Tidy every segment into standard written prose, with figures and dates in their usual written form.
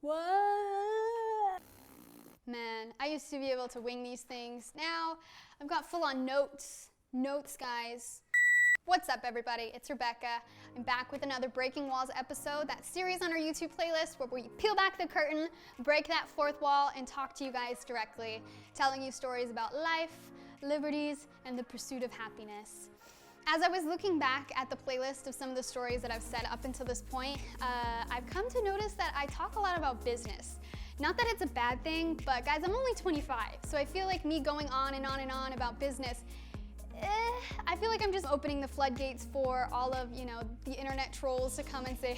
What? Man, I used to be able to wing these things. Now, I've got full-on notes. Notes, guys. What's up, everybody? It's Rebecca. I'm back with another Breaking Walls episode, that series on our YouTube playlist where we peel back the curtain, break that fourth wall, and talk to you guys directly, telling you stories about life, liberties, and the pursuit of happiness. As I was looking back at the playlist of some of the stories that I've said up until this point, I've come to notice that I talk a lot about business. Not that it's a bad thing, but guys, I'm only 25, so I feel like me going on and on and on about business, I feel like I'm just opening the floodgates for all of, the internet trolls to come and say,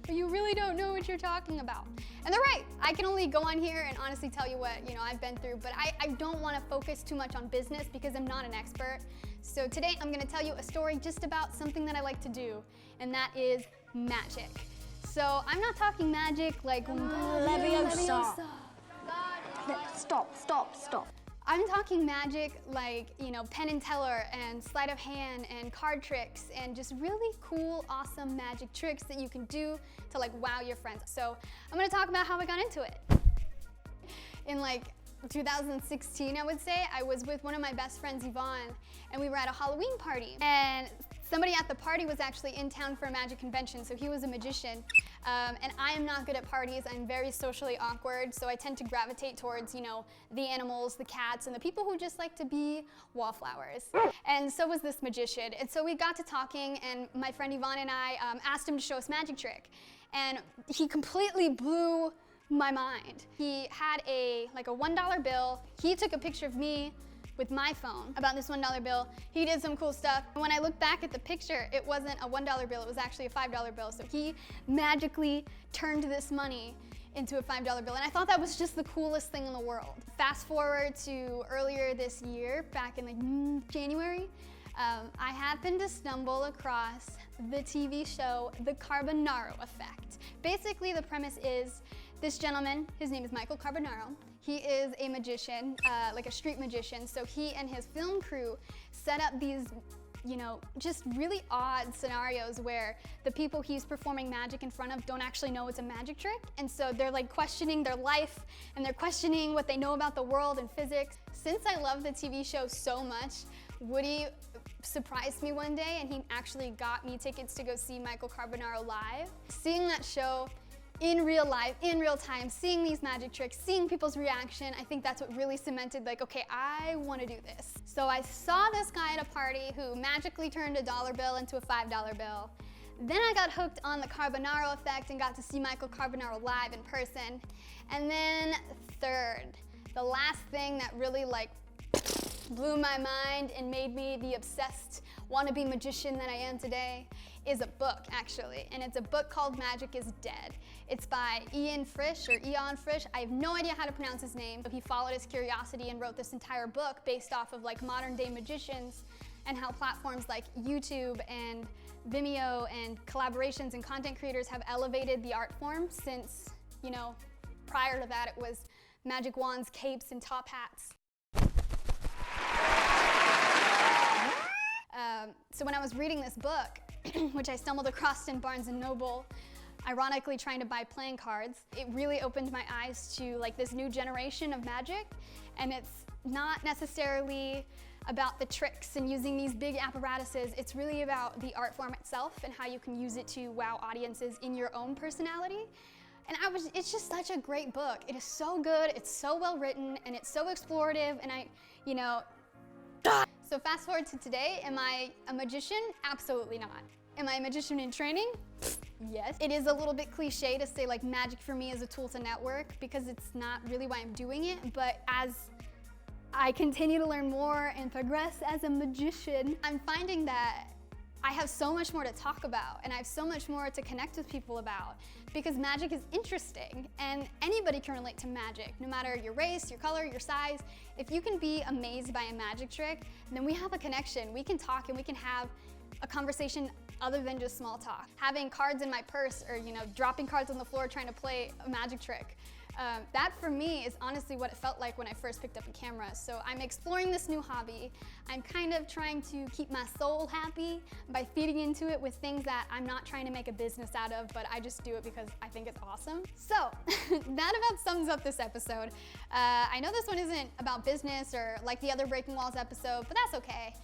but you really don't know what you're talking about. And they're right. I can only go on here and honestly tell you what, I've been through, but I don't want to focus too much on business because I'm not an expert. So today I'm going to tell you a story just about something that I like to do, and that is magic. So I'm not talking magic like Leviosa. Stop. I'm talking magic like, Penn and Teller and sleight of hand and card tricks and just really cool, awesome magic tricks that you can do to wow your friends. So I'm gonna talk about how I got into it. In 2016, I would say, I was with one of my best friends, Yvonne, and we were at a Halloween party. And somebody at the party was actually in town for a magic convention, so he was a magician. And I am not good at parties. I'm very socially awkward, so I tend to gravitate towards, the animals, the cats, and the people who just like to be wallflowers. And so was this magician. And so we got to talking, and my friend Yvonne and I asked him to show us a magic trick. And he completely blew my mind. He had a $1 bill. He took a picture of me with my phone about this $1 bill. He did some cool stuff. When I look back at the picture, it wasn't a $1 bill, it was actually a $5 bill. So he magically turned this money into a $5 bill. And I thought that was just the coolest thing in the world. Fast forward to earlier this year, back in January, I happened to stumble across the TV show, The Carbonaro Effect. Basically, the premise is this gentleman, his name is Michael Carbonaro. He is a magician, like a street magician. So he and his film crew set up these, just really odd scenarios where the people he's performing magic in front of don't actually know it's a magic trick. And so they're questioning their life and they're questioning what they know about the world and physics. Since I love the TV show so much, Woody surprised me one day and he actually got me tickets to go see Michael Carbonaro live. Seeing that show in real life, in real time, seeing these magic tricks, seeing people's reaction, I think that's what really cemented okay, I want to do this. So I saw this guy at a party who magically turned a $1 bill into a $5 bill. Then I got hooked on the Carbonaro Effect and got to see Michael Carbonaro live in person. And then third, the last thing that really blew my mind and made me the obsessed wannabe magician that I am today is a book, actually, and it's a book called Magic is Dead. It's by Ian Frisch, or Ian Frisch. I have no idea how to pronounce his name. He followed his curiosity and wrote this entire book based off of modern day magicians and how platforms like YouTube and Vimeo and collaborations and content creators have elevated the art form since, prior to that it was magic wands, capes, and top hats. So when I was reading this book, which I stumbled across in Barnes & Noble, ironically trying to buy playing cards, it really opened my eyes to this new generation of magic. And it's not necessarily about the tricks and using these big apparatuses. It's really about the art form itself and how you can use it to wow audiences in your own personality. And it's just such a great book. It is so good, it's so well written, and it's so explorative, and So fast forward to today, am I a magician? Absolutely not. Am I a magician in training? Yes. It is a little bit cliche to say magic for me is a tool to network because it's not really why I'm doing it, but as I continue to learn more and progress as a magician, I'm finding that I have so much more to talk about and I have so much more to connect with people about because magic is interesting and anybody can relate to magic, no matter your race, your color, your size. If you can be amazed by a magic trick, then we have a connection. We can talk and we can have a conversation other than just small talk. Having cards in my purse or dropping cards on the floor trying to play a magic trick That for me is honestly what it felt like when I first picked up a camera. So I'm exploring this new hobby. I'm kind of trying to keep my soul happy by feeding into it with things that I'm not trying to make a business out of, but I just do it because I think it's awesome. So that about sums up this episode. I know this one isn't about business or like the other Breaking Walls episode, but that's okay.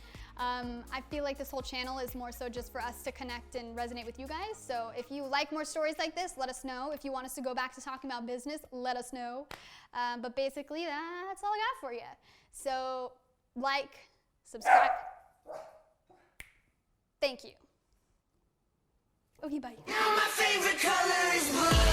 I feel like this whole channel is more so just for us to connect and resonate with you guys. So if you like more stories like this, let us know. If you want us to go back to talking about business, let us know. But basically, that's all I got for you. So like, subscribe. Thank you. Okay, bye. Now my favorite color is blue.